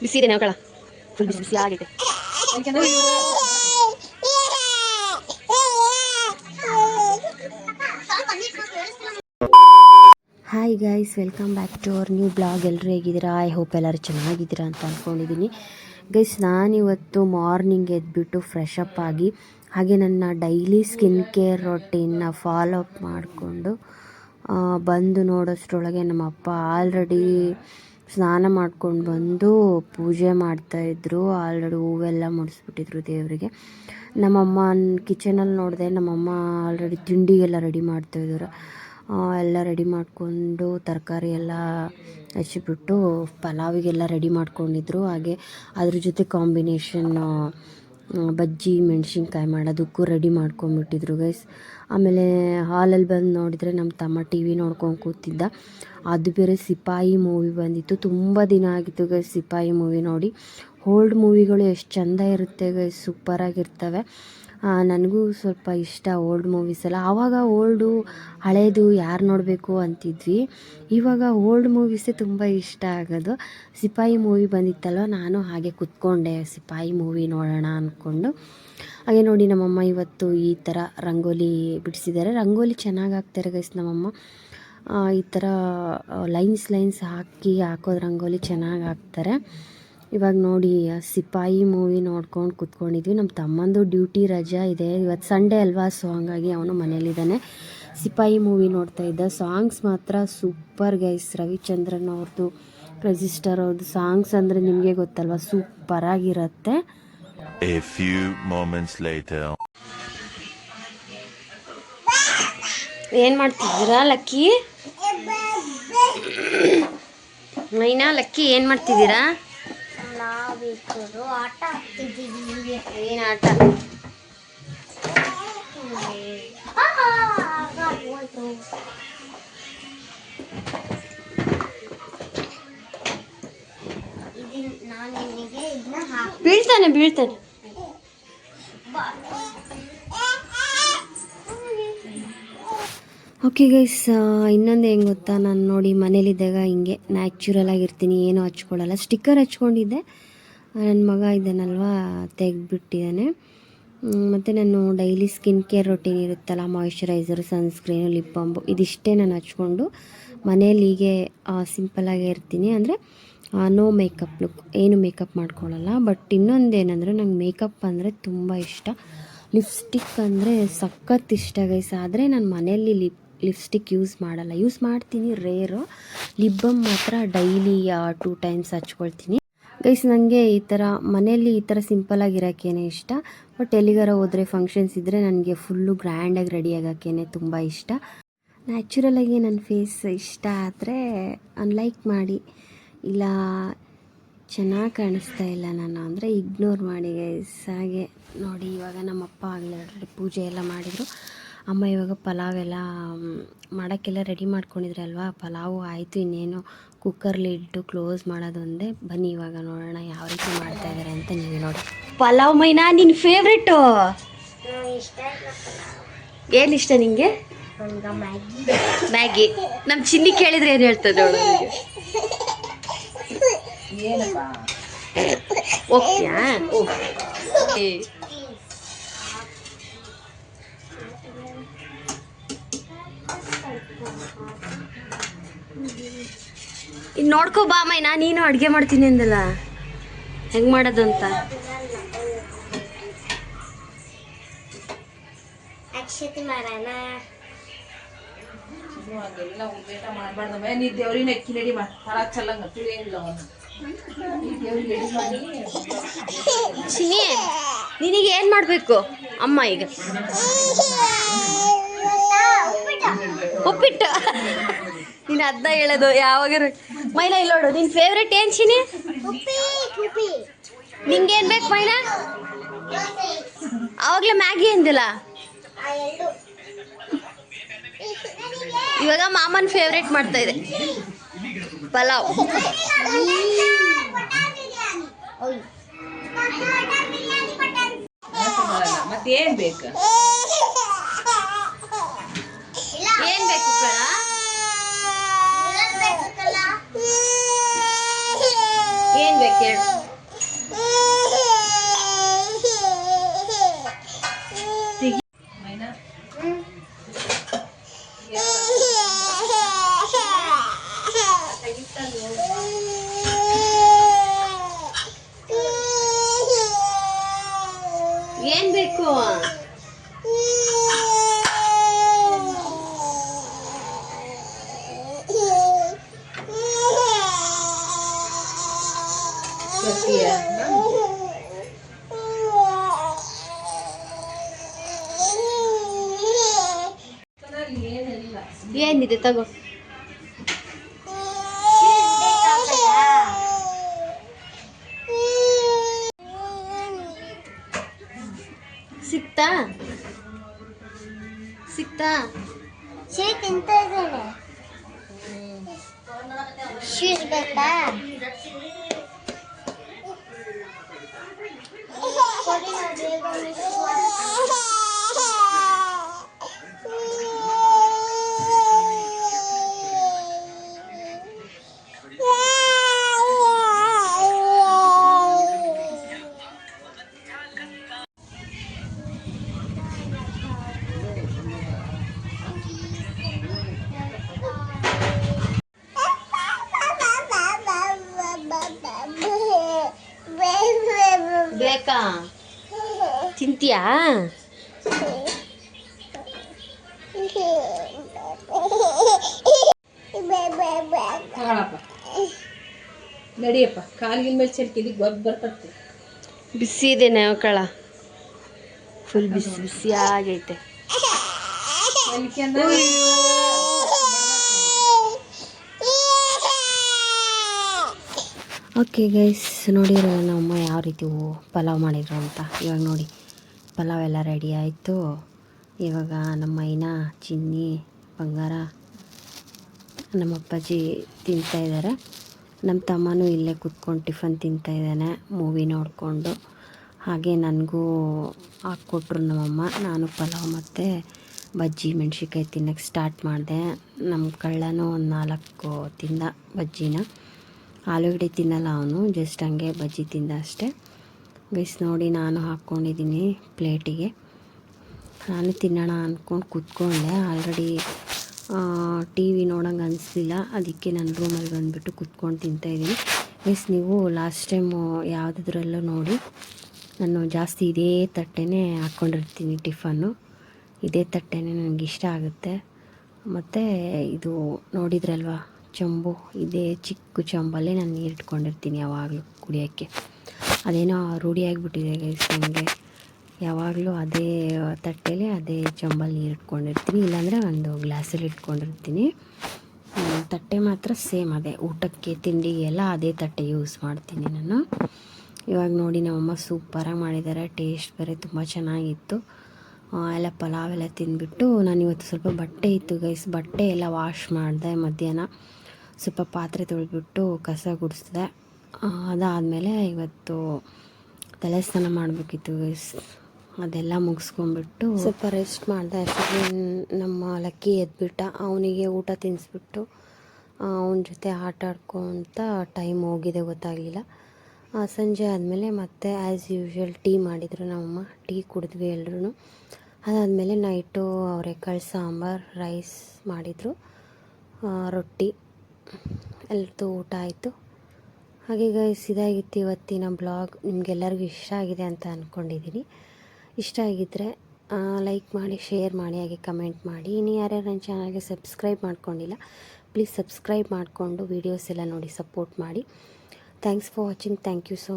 ಬಿಸಿದೆ ನಾವು ಕಳ ಫುಲ್ ಬಿಸಿ ಬಿಸಿ ಆಗೈತೆ. Hi guys, welcome back to our new blog. ಎಲ್ಲರೂ ಹೇಗಿದ್ದೀರಾ? ಐ ಹೋಪ್ ಎಲ್ಲರೂ ಚೆನ್ನಾಗಿದ್ದೀರಾ ಅಂತ ಅಂದ್ಕೊಂಡಿದ್ದೀನಿ. ಗೈಸ್, ನಾನಿವತ್ತು ಮಾರ್ನಿಂಗ್ ಎದ್ಬಿಟ್ಟು ಫ್ರೆಶ್ ಅಪ್ ಆಗಿ ಹಾಗೆ ನನ್ನ ಡೈಲಿ ಸ್ಕಿನ್ ಕೇರ್ ರೊಟೀನ್ನ ಫಾಲೋ ಅಪ್ ಮಾಡಿಕೊಂಡು ಬಂದು ನೋಡೋಷ್ಟರೊಳಗೆ ನಮ್ಮ ಅಪ್ಪ ಆಲ್ರೆಡಿ ಸ್ನಾನ ಮಾಡ್ಕೊಂಡು ಬಂದು ಪೂಜೆ ಮಾಡ್ತಾಯಿದ್ರು. ಆಲ್ರೆಡಿ ಹೂವೆಲ್ಲ ಮುಡಿಸ್ಬಿಟ್ಟಿದ್ರು ದೇವರಿಗೆ. ನಮ್ಮಮ್ಮ ಕಿಚನಲ್ಲಿ ನೋಡಿದೆ, ನಮ್ಮಮ್ಮ ಆಲ್ರೆಡಿ ತಿಂಡಿಗೆಲ್ಲ ರೆಡಿ ಮಾಡ್ತಾಯಿದ್ರು. ಎಲ್ಲ ರೆಡಿ ಮಾಡಿಕೊಂಡು ತರಕಾರಿ ಎಲ್ಲ ಹಚ್ಚಿಬಿಟ್ಟು ಪಲಾವಿಗೆಲ್ಲ ರೆಡಿ ಮಾಡ್ಕೊಂಡಿದ್ರು. ಹಾಗೆ ಅದ್ರ ಜೊತೆ ಕಾಂಬಿನೇಷನ್ ಬಜ್ಜಿ ಮೆಣಸಿನ್ಕಾಯಿ ಮಾಡೋದಕ್ಕೂ ರೆಡಿ ಮಾಡ್ಕೊಂಡ್ಬಿಟ್ಟಿದ್ರು ಗೈಸ್. ಆಮೇಲೆ ಹಾಲಲ್ಲಿ ಬಂದು ನೋಡಿದರೆ ನಮ್ಮ ತಮ್ಮ ಟಿ ವಿ ನೋಡ್ಕೊಂಡು ಕೂತಿದ್ದ. ಅದು ಬೇರೆ ಸಿಪಾಯಿ ಮೂವಿ ಬಂದಿತ್ತು. ತುಂಬ ದಿನ ಆಗಿತ್ತು ಗೈಸ್ ಸಿಪಾಯಿ ಮೂವಿ ನೋಡಿ. ಓಲ್ಡ್ ಮೂವಿಗಳು ಎಷ್ಟು ಚೆಂದ ಇರುತ್ತೆ ಗೈಸ್, ಸೂಪರಾಗಿರ್ತವೆ. ನನಗೂ ಸ್ವಲ್ಪ ಇಷ್ಟ ಓಲ್ಡ್ ಮೂವೀಸ್ ಎಲ್ಲ. ಆವಾಗ ಓಲ್ಡು ಹಳೇದು ಯಾರು ನೋಡಬೇಕು ಅಂತಿದ್ವಿ. ಇವಾಗ ಓಲ್ಡ್ ಮೂವೀಸೇ ತುಂಬ ಇಷ್ಟ ಆಗೋದು. ಸಿಪಾಯಿ ಮೂವಿ ಬಂದಿತ್ತಲ್ವ, ನಾನು ಹಾಗೆ ಕೂತ್ಕೊಂಡೆ ಸಿಪಾಯಿ ಮೂವಿ ನೋಡೋಣ ಅಂದ್ಕೊಂಡು. ಹಾಗೆ ನೋಡಿ, ನಮ್ಮಮ್ಮ ಇವತ್ತು ಈ ಥರ ರಂಗೋಲಿ ಬಿಡಿಸಿದ್ದಾರೆ. ರಂಗೋಲಿ ಚೆನ್ನಾಗಿ ಹಾಕ್ತಾರೆ ಗೈಸ್ ನಮ್ಮಮ್ಮ. ಈ ಥರ ಲೈನ್ಸ್ ಹಾಕೋದು ರಂಗೋಲಿ ಚೆನ್ನಾಗಿ ಹಾಕ್ತಾರೆ. ಇವಾಗ ನೋಡಿ ಸಿಪಾಯಿ ಮೂವಿ ನೋಡ್ಕೊಂಡು ಕೂತ್ಕೊಂಡಿದ್ವಿ. ನಮ್ಮ ತಮ್ಮಂದು ಡ್ಯೂಟಿ ರಜಾ ಇದೆ, ಇವತ್ತು ಸಂಡೇ ಅಲ್ವಾ, ಸೊ ಹಂಗಾಗಿ ಅವನು ಮನೇಲಿದ್ದಾನೆ. ಸಿಪಾಯಿ ಮೂವಿ ನೋಡ್ತಾ ಇದ್ದ. ಸಾಂಗ್ಸ್ ಮಾತ್ರ ಸೂಪರ್ ಗೈಸ್. ರವಿಚಂದ್ರನ್ ಅವ್ರದ್ದು, ರೆಜಿಸ್ಟರ್ ಅವ್ರದ್ದು ಸಾಂಗ್ಸ್ ಅಂದರೆ ನಿಮಗೆ ಗೊತ್ತಲ್ವ, ಸೂಪರಾಗಿರುತ್ತೆ. A few moments later. ಏನು ಮಾಡ್ತಿದ್ದೀರಾ ಲಕ್ಕಿ? ಮೈನಾ, ಲಕ್ಕಿ ಏನು ಮಾಡ್ತಿದ್ದೀರಾ? ಆಟ ಆಡ್ತಿದ್ದೀವಿ. ಏನು ಆಟ? ಬೀಳ್ತಾನೆ. ಓಕೆ ಗೈಸ್, ಇನ್ನೊಂದು ಹೆಂಗೆ ಗೊತ್ತಾ, ನಾನು ನೋಡಿ ಮನೇಲಿದ್ದಾಗ ಹಿಂಗೆ ನ್ಯಾಚುರಲ್ ಆಗಿರ್ತೀನಿ, ಏನೂ ಹಚ್ಕೊಳ್ಳಲ್ಲ. ಸ್ಟಿಕ್ಕರ್ ಹಚ್ಕೊಂಡಿದ್ದೆ, ನನ್ನ ಮಗ ಇದ್ದಾನಲ್ವ ತೆಗೆದ್ಬಿಟ್ಟಿದ್ದಾನೆ. ಮತ್ತು ನಾನು ಡೈಲಿ ಸ್ಕಿನ್ ಕೇರ್ ರೊಟೀನ್ ಇರುತ್ತಲ್ಲ, ಮಾಯಿಶ್ಚರೈಸರು, ಸನ್ಸ್ಕ್ರೀನು, ಲಿಪ್ ಬಾಂಬು, ಇದಿಷ್ಟೇ ನಾನು ಹಚ್ಕೊಂಡು ಮನೇಲಿ ಹೀಗೆ ಸಿಂಪಲಾಗೇ ಇರ್ತೀನಿ. ಅಂದರೆ ನೋ ಮೇಕಪ್ ಲುಕ್, ಏನು ಮೇಕಪ್ ಮಾಡ್ಕೊಳ್ಳಲ್ಲ. ಬಟ್ ಇನ್ನೊಂದೇನೆಂದರೆ, ನಂಗೆ ಮೇಕಪ್ ಅಂದರೆ ತುಂಬ ಇಷ್ಟ. ಲಿಪ್ಸ್ಟಿಕ್ ಅಂದರೆ ಸಖತ್ ಇಷ್ಟ ಗೈಸ್. ಆದರೆ ನಾನು ಮನೆಯಲ್ಲಿ ಲಿಪ್ಸ್ಟಿಕ್ ಯೂಸ್ ಮಾಡಲ್ಲ. ಯೂಸ್ ಮಾಡ್ತೀನಿ ರೇರು. ಲಿಪ್ ಬಾಮ್ ಮಾತ್ರ ಡೈಲಿ 2 ಟೈಮ್ಸ್ ಹಚ್ಕೊಳ್ತೀನಿ ಗೈಸ್. ನನಗೆ ಈ ಥರ ಮನೆಯಲ್ಲಿ ಈ ಥರ ಸಿಂಪಲಾಗಿರೋಕ್ಕೇ ಇಷ್ಟ. ಬಟ್ ಎಲ್ಲಿಗಾರ ಹೋದರೆ ಫಂಕ್ಷನ್ಸ್ ಇದ್ದರೆ ನನಗೆ ಫುಲ್ಲು ಗ್ರ್ಯಾಂಡಾಗಿ ರೆಡಿ ಆಗೋಕ್ಕೇ ತುಂಬ ಇಷ್ಟ. ನ್ಯಾಚುರಲಾಗಿ ನನ್ನ ಫೇಸ್ ಇಷ್ಟ ಆದರೆ ಲೈಕ್ ಮಾಡಿ, ಇಲ್ಲ ಚೆನ್ನಾಗಿ ಕಾಣಿಸ್ತಾ ಇಲ್ಲ ನಾನು ಅಂದರೆ ಇಗ್ನೋರ್ ಮಾಡಿ ಗೈಸ್. ಹಾಗೆ ನೋಡಿ, ಇವಾಗ ನಮ್ಮಪ್ಪ ಆಗಲೇ ಪೂಜೆ ಎಲ್ಲ ಮಾಡಿದರು. ಅಮ್ಮ ಇವಾಗ ಪಲಾವೆಲ್ಲ ಮಾಡೋಕ್ಕೆಲ್ಲ ರೆಡಿ ಮಾಡ್ಕೊಂಡಿದ್ರಲ್ವ. ಪಲಾವು ಆಯಿತು, ಇನ್ನೇನು ಕುಕ್ಕರ್ಲಿ ಇಟ್ಟು ಕ್ಲೋಸ್ ಮಾಡೋದೊಂದೇ. ಬನ್ನಿ ಇವಾಗ ನೋಡೋಣ ಯಾವ ರೀತಿ ಮಾಡ್ತಾಯಿದ್ದಾರೆ ಅಂತ. ನೀವೇ ನೋಡಿ. ಪಲಾವ್ ಮೈನಾ, ನಿನ್ನ ಫೇವ್ರೆಟು ಏನು ಇಷ್ಟ ನಿನಗೆ? ಮ್ಯಾಗಿ. ನಮ್ಮ ಚಿನ್ನಿ ಕೇಳಿದ್ರೆ ಏನು ಹೇಳ್ತದೆ ಅವಳು? ಓಕೆಯಾ? ಓಕೆ. ಇನ್ನು ನೋಡ್ಕೋ ಬಾ ಮೈನಾ, ನೀನು ಅಡುಗೆ ಮಾಡ್ತೀನಿ ಅಂದಲ್ಲ, ಹೆಂಗೆ ಮಾಡೋದು ಅಂತ. ಅಕ್ಷತೆ ಮಾಡೋಣ. ಚಿನ್ನಿ, ನಿನಗೆ ಏನು ಮಾಡಬೇಕು ಅಮ್ಮ ಈಗ? ಉಪ್ಪಿಟ್ಟು. ನೀನು ಅದನ್ನ ಹೇಳೋದು ಯಾವಾಗ? ಮೈನಾ ಇಲ್ಲಿ ನೋಡು, ನಿನ್ನ ಫೇವ್ರೆಟ್ ಏನು ಚಿನ್ನಿ? ನಿಂಗೇನು ಬೇಕು ಮೈನಾ? ಆವಾಗಲೇ ಮ್ಯಾಗಿ ಅಂದಿಲ್ಲ. ಇವಾಗ ಮಾಮನ ಫೇವ್ರೆಟ್ ಮಾಡ್ತಾ ಇದೆ ಪಲಾವ್. ಮತ್ತೇನ್ ಬೇಕು? ಏನ್ ಬೇಕು ಕಳ? ಏನಿದೆ ತಗೋ. ಸಿಕ್ತಾ ಸಿಕ್ತಾ ಶೀಟ್ ತಿಂತ ಇದ್ದೇನೆ. ಶೀಟ್ ಬೇಕಾ? ಕೊಡಿ ನಾ ಬೇಗ ಮಿಕ್ಸ್ ಬೇಕಾ? ತಿಂತೀಯಾ? ತಗೊಳಪ್ಪ ನಡಿಯಪ್ಪ. ಕಾಲಿನ ಮೇಲೆ ಚೆಲ್ಕಿದಿ ಗೊಬ್ಬ ಬರ್ತದೆ. ಬಿಸಿ ಇದೆ ನವಕಳ, ಫುಲ್ ಬಿಸಿ ಬಿಸಿ ಆಗೈತೆ. ಓಕೆ ಗೈಸ್, ನೋಡಿರೋ ನಮ್ಮಮ್ಮ ಯಾವ ರೀತಿ ಪಲಾವ್ ಮಾಡಿದ್ರು ಅಂತ. ಇವಾಗ ನೋಡಿ ಪಲಾವ್ ಎಲ್ಲ ರೆಡಿ ಆಯಿತು. ಇವಾಗ ನಮ್ಮ ಐನ, ಚಿನ್ನಿ, ಬಂಗಾರ, ನಮ್ಮ ಅಪ್ಪಾಜಿ ತಿಂತಾಯಿದ್ದಾರೆ. ನಮ್ಮ ತಮ್ಮನೂ ಇಲ್ಲೇ ಕೂತ್ಕೊಂಡು ಟಿಫನ್ ತಿಂತಾಯಿದ್ದಾನೆ ಮೂವಿ ನೋಡಿಕೊಂಡು. ಹಾಗೆ ನನಗೂ ಹಾಕ್ಕೊಟ್ರು ನಮ್ಮಮ್ಮ. ನಾನು ಪಲಾವ್ ಮತ್ತು ಬಜ್ಜಿ ಮೆಣ್ಸಿನ್ಕಾಯಿ ತಿನ್ನೋಕ್ಕೆ ಸ್ಟಾರ್ಟ್ ಮಾಡಿದೆ. ನಮ್ಮ ಕಳ್ಳನೂ ಒಂದು 4 ತಿಂದ ಬಜ್ಜಿನ. ಆಲೂಗಡ್ಡೆ ತಿನ್ನಲ್ಲ ಅವನು, ಜಸ್ಟ್ ಹಂಗೆ ಬಜ್ಜಿ ತಿಂದ ಅಷ್ಟೇ. ಗೈಸ್ ನೋಡಿ, ನಾನು ಹಾಕ್ಕೊಂಡಿದ್ದೀನಿ ಪ್ಲೇಟಿಗೆ. ನಾನು ತಿನ್ನೋಣ ಅಂದ್ಕೊಂಡು ಕೂತ್ಕೊಂಡೆ. ಆಲ್ರೆಡಿ ಟಿ ವಿ ನೋಡೋಂಗೆ ಅನಿಸ್ಲಿಲ್ಲ, ಅದಕ್ಕೆ ನಾನು ರೂಮಲ್ಲಿ ಬಂದುಬಿಟ್ಟು ಕೂತ್ಕೊಂಡು ತಿಂತಾಯಿದ್ದೀನಿ. ಗೈಸ್ ನೀವು ಲಾಸ್ಟ್ ಟೈಮು ಯಾವುದ್ರಲ್ಲೂ ನೋಡಿ, ನಾನು ಜಾಸ್ತಿ ಇದೇ ತಟ್ಟೆನೇ ಹಾಕ್ಕೊಂಡಿರ್ತೀನಿ ಟಿಫನ್ನು. ಇದೇ ತಟ್ಟೆನೇ ನನಗೆ ಇಷ್ಟ ಆಗುತ್ತೆ. ಮತ್ತು ಇದು ನೋಡಿದ್ರಲ್ವ ಚಂಬು, ಇದೇ ಚಿಕ್ಕ ಚಂಬಲ್ಲೇ ನಾನು ನೀರು ಇಟ್ಕೊಂಡಿರ್ತೀನಿ ಯಾವಾಗಲೂ ಕುಡಿಯೋಕ್ಕೆ. ಅದೇನೋ ರೂಢಿಯಾಗಿಬಿಟ್ಟಿದೆ ಗೈಸ್ ನನಗೆ. ಯಾವಾಗಲೂ ಅದೇ ತಟ್ಟೆಲಿ ಅದೇ ಚಂಬಲ್ಲಿ ನೀರು ಇಟ್ಕೊಂಡಿರ್ತೀನಿ, ಇಲ್ಲಾಂದರೆ ಒಂದು ಗ್ಲಾಸಲ್ಲಿ ಇಟ್ಕೊಂಡಿರ್ತೀನಿ. ತಟ್ಟೆ ಮಾತ್ರ ಸೇಮ್ ಅದೇ, ಊಟಕ್ಕೆ ತಿಂಡಿಗೆ ಎಲ್ಲ ಅದೇ ತಟ್ಟೆ ಯೂಸ್ ಮಾಡ್ತೀನಿ ನಾನು. ಇವಾಗ ನೋಡಿ ನಮ್ಮಮ್ಮ ಸೂಪರಾಗಿ ಮಾಡಿದ್ದಾರೆ. ಟೇಸ್ಟ್ ಬೇರೆ ತುಂಬ ಚೆನ್ನಾಗಿತ್ತು. ಎಲ್ಲ ಪಲಾವ್ ಎಲ್ಲ ತಿಂದ್ಬಿಟ್ಟು ನಾನಿವತ್ತು ಸ್ವಲ್ಪ ಬಟ್ಟೆ ಇತ್ತು ಗೈಸ್, ಬಟ್ಟೆ ಎಲ್ಲ ವಾಶ್ ಮಾಡಿದೆ. ಮಧ್ಯಾಹ್ನ ಸ್ವಲ್ಪ ಪಾತ್ರೆ ತೊಳೆದ್ಬಿಟ್ಟು ಕಸ ಗುಡಿಸಿದೆ. ಅದಾದಮೇಲೆ ಇವತ್ತು ತಲೆ ಸ್ನಾನ ಮಾಡಬೇಕಿತ್ತು ಗೈಸ್, ಅದೆಲ್ಲ ಮುಗಿಸ್ಕೊಂಡ್ಬಿಟ್ಟು ಸ್ವಲ್ಪ ರೆಸ್ಟ್ ಮಾಡಿದೆ. ಅಷ್ಟೊತ್ತಿಗೆ ನಮ್ಮ ಲಕ್ಕಿ ಎದ್ಬಿಟ್ಟ. ಅವನಿಗೆ ಊಟ ತಿನ್ನಿಸ್ಬಿಟ್ಟು ಅವನ ಜೊತೆ ಆಟ ಆಡ್ಕೊತ ಟೈಮ್ ಹೋಗಿದೆ ಗೊತ್ತಾಗಲಿಲ್ಲ. ಸಂಜೆ ಆದಮೇಲೆ ಮತ್ತೆ ಆ್ಯಸ್ ಯೂಶ್ವಲ್ ಟೀ ಮಾಡಿದರು ನಮ್ಮಮ್ಮ. ಟೀ ಕುಡಿದ್ವಿ ಎಲ್ರೂ. ಅದಾದಮೇಲೆ ನೈಟು ಅವರೆಕಾಳು ಸಾಂಬಾರು, ರೈಸ್ ಮಾಡಿದರು, ರೊಟ್ಟಿ, ಎಲ್ಲರದ್ದು ಊಟ ಆಯಿತು. ಹಾಗೆ ಗೈಸ್, ಇದಾಗಿತ್ತು ಇವತ್ತಿನ ಬ್ಲಾಗ್. ನಿಮಗೆಲ್ಲರಿಗೂ ಇಷ್ಟ ಆಗಿದೆ ಅಂತ ಅಂದ್ಕೊಂಡಿದ್ದೀನಿ. ಇಷ್ಟ ಆಗಿದ್ದರೆ ಲೈಕ್ ಮಾಡಿ, ಶೇರ್ ಮಾಡಿ, ಹಾಗೆ ಕಮೆಂಟ್ ಮಾಡಿ. ಇನ್ನು ಯಾರ್ಯಾರು ನನ್ನ ಚಾನಲ್ಗೆ ಸಬ್ಸ್ಕ್ರೈಬ್ ಮಾಡ್ಕೊಂಡಿಲ್ಲ, ಪ್ಲೀಸ್ ಸಬ್ಸ್ಕ್ರೈಬ್ ಮಾಡಿಕೊಂಡು ವೀಡಿಯೋಸ್ ಎಲ್ಲ ನೋಡಿ ಸಪೋರ್ಟ್ ಮಾಡಿ. Thanks for watching. Thank you so